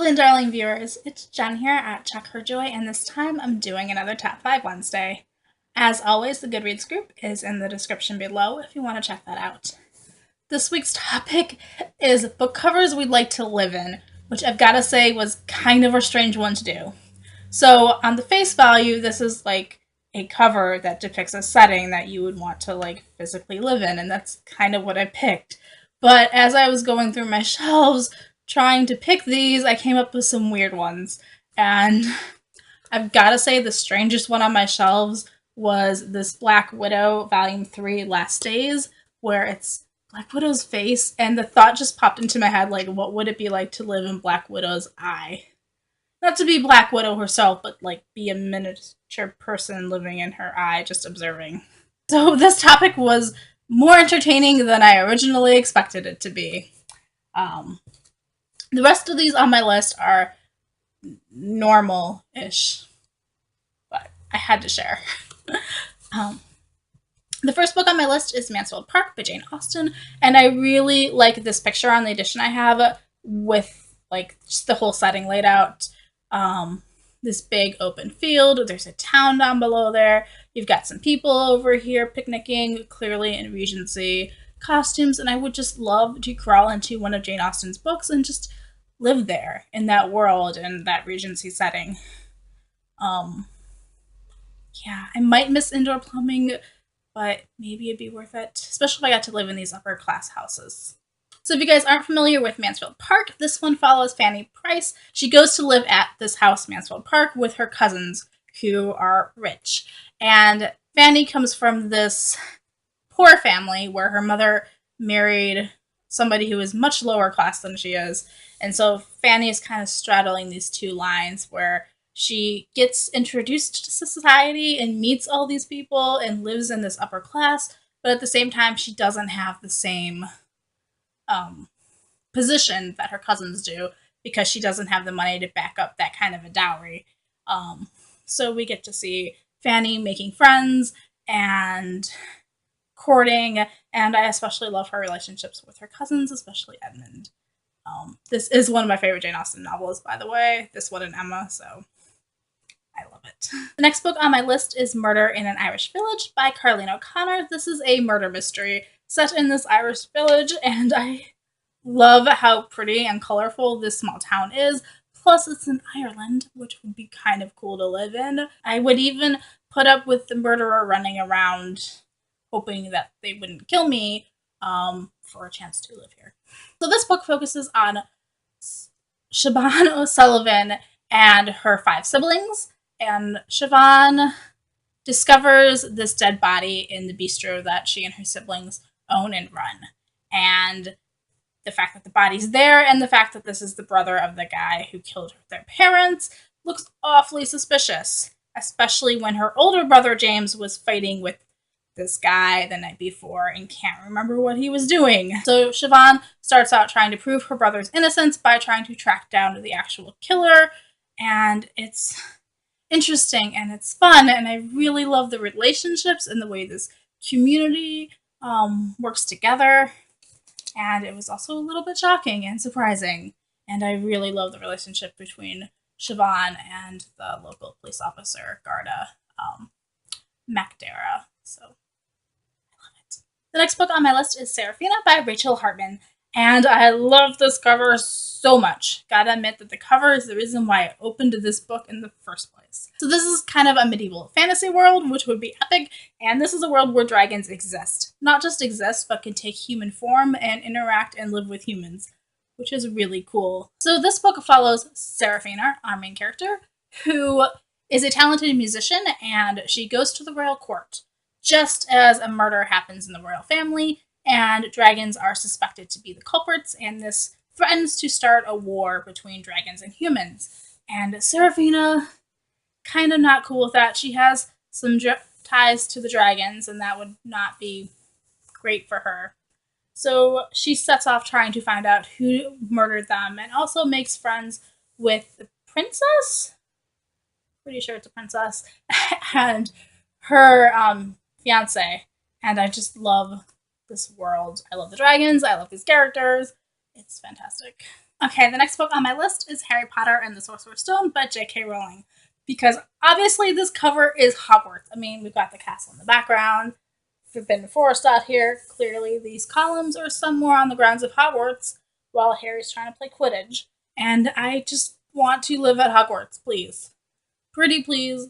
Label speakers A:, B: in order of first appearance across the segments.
A: lovely and darling viewers, it's Jen here at Check Her Joy, and this time I'm doing another Top 5 Wednesday. As always, the Goodreads group is in the description below if you want to check that out. This week's topic is book covers we'd like to live in, which I've got to say was kind of a strange one to do. So, on the face value, this is like a cover that depicts a setting that you would want to like physically live in, and that's kind of what I picked. But as I was going through my shelves trying to pick these, I came up with some weird ones. And I've got to say, the strangest one on my shelves was this Black Widow Volume 3 Last Days, where it's Black Widow's face, and the thought just popped into my head, like, what would it be like to live in Black Widow's eye? Not to be Black Widow herself, but, like, be a miniature person living in her eye, just observing. So this topic was more entertaining than I originally expected it to be. The rest of these on my list are normal-ish, but I had to share. The first book on my list is Mansfield Park by Jane Austen, and I really like this picture on the edition I have with, like, just the whole setting laid out. This big open field, there's a town down below there, you've got some people over here picnicking, clearly in Regency costumes, and I would just love to crawl into one of Jane Austen's books and just live there in that world and that Regency setting. Yeah, I might miss indoor plumbing, but maybe it'd be worth it, especially if I got to live in these upper class houses. So if you guys aren't familiar with Mansfield Park, this one follows Fanny Price. She goes to live at this house, Mansfield Park, with her cousins who are rich. And Fanny comes from this poor family where her mother married somebody who is much lower class than she is. And so Fanny is kind of straddling these two lines where she gets introduced to society and meets all these people and lives in this upper class, but at the same time, she doesn't have the same position that her cousins do because she doesn't have the money to back up that kind of a dowry. So we get to see Fanny making friends and courting, and I especially love her relationships with her cousins, especially Edmund. This is one of my favorite Jane Austen novels, by the way, this one and Emma, so I love it. The next book on my list is Murder in an Irish Village by Carleen O'Connor. This is a murder mystery set in this Irish village, and I love how pretty and colorful this small town is. Plus, it's in Ireland, which would be kind of cool to live in. I would even put up with the murderer running around hoping that they wouldn't kill me for a chance to live here. So this book focuses on Siobhan O'Sullivan and her 5 siblings, and Siobhan discovers this dead body in the bistro that she and her siblings own and run. And the fact that the body's there and the fact that this is the brother of the guy who killed their parents looks awfully suspicious, especially when her older brother James was fighting with this guy the night before and can't remember what he was doing. So Siobhan starts out trying to prove her brother's innocence by trying to track down the actual killer, and it's interesting and it's fun, and I really love the relationships and the way this community works together. And it was also a little bit shocking and surprising, and I really love the relationship between Siobhan and the local police officer, Garda MacDara. So I love it. The next book on my list is Sarafina by Rachel Hartman, and I love this cover so much. Gotta admit that the cover is the reason why I opened this book in the first place. So this is kind of a medieval fantasy world, which would be epic, and this is a world where dragons exist. Not just exist, but can take human form and interact and live with humans, which is really cool. So this book follows Sarafina, our main character, who is a talented musician, and she goes to the royal court just as a murder happens in the royal family, and dragons are suspected to be the culprits, and this threatens to start a war between dragons and humans. And Sarafina, kind of not cool with that. She has some ties to the dragons, and that would not be great for her. So she sets off trying to find out who murdered them, and also makes friends with the princess? Pretty sure it's a princess. And her fiance. And I just love this world. I love the dragons. I love these characters. It's fantastic. Okay, the next book on my list is Harry Potter and the Sorcerer's Stone by J.K. Rowling. Because obviously this cover is Hogwarts. I mean, we've got the castle in the background, forbidden forest out here. Clearly, these columns are somewhere on the grounds of Hogwarts while Harry's trying to play Quidditch. And I just want to live at Hogwarts, please. Pretty please,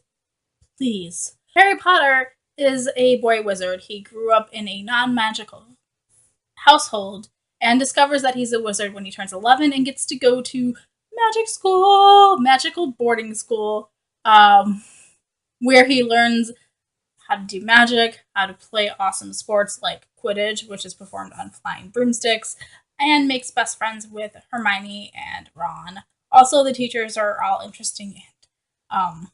A: please. Harry Potter is a boy wizard. He grew up in a non magical household and discovers that he's a wizard when he turns 11 and gets to go to magical boarding school, where he learns how to do magic, how to play awesome sports like Quidditch, which is performed on flying broomsticks, and makes best friends with Hermione and Ron. Also, the teachers are all interesting and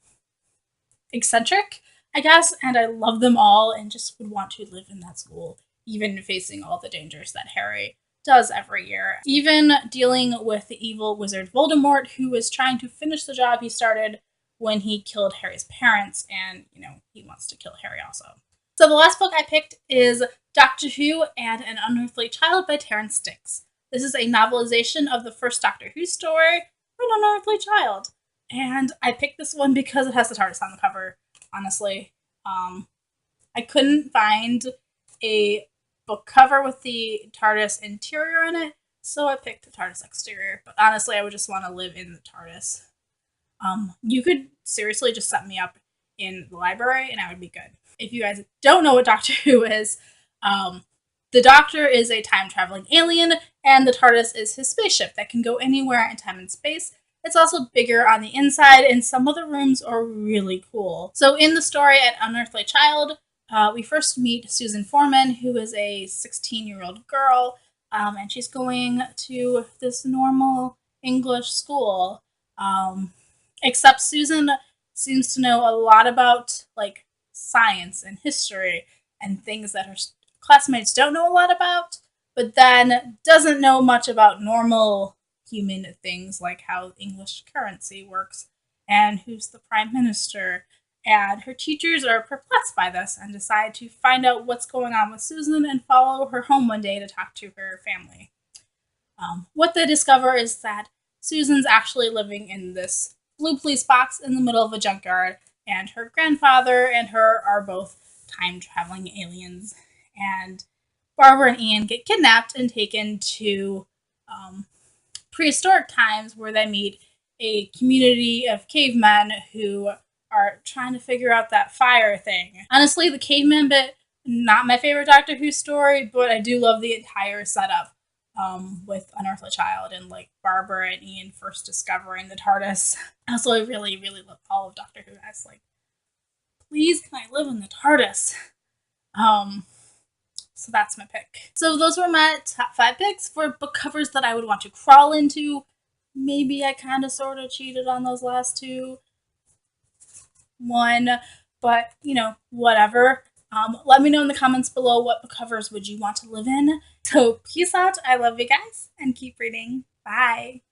A: eccentric, I guess, and I love them all and just would want to live in that school, even facing all the dangers that Harry does every year. Even dealing with the evil wizard Voldemort, who is trying to finish the job he started when he killed Harry's parents, and, he wants to kill Harry also. So the last book I picked is Doctor Who and an Unearthly Child by Terrance. This is a novelization of the first Doctor Who story, An Unearthly Child. And I picked this one because it has the TARDIS on the cover, honestly. I couldn't find a book cover with the TARDIS interior in it, so I picked the TARDIS exterior. But honestly, I would just want to live in the TARDIS. You could seriously just set me up in the library and I would be good. If you guys don't know what Doctor Who is, the Doctor is a time-traveling alien, and the TARDIS is his spaceship that can go anywhere in time and space. It's also bigger on the inside, and some of the rooms are really cool. So in the story at Unearthly Child, we first meet Susan Foreman, who is a 16-year-old girl, and she's going to this normal English school. Except Susan seems to know a lot about, science and history and things that her classmates don't know a lot about, but then doesn't know much about normal human things like how English currency works and who's the prime minister. And her teachers are perplexed by this and decide to find out what's going on with Susan and follow her home one day to talk to her family. What they discover is that Susan's actually living in this blue police box in the middle of a junkyard, and her grandfather and her are both time-traveling aliens. And Barbara and Ian get kidnapped and taken to prehistoric times where they meet a community of cavemen who are trying to figure out that fire thing. Honestly, the caveman bit, not my favorite Doctor Who story, but I do love the entire setup with Unearthly Child and Barbara and Ian first discovering the TARDIS. Also, I really, really love all of Doctor Who. As please, can I live in the TARDIS? So that's my pick. So those were my top 5 picks for book covers that I would want to crawl into. Maybe I kind of sort of cheated on those last 2. But whatever. Let me know in the comments below what book covers would you want to live in. So peace out. I love you guys and keep reading. Bye.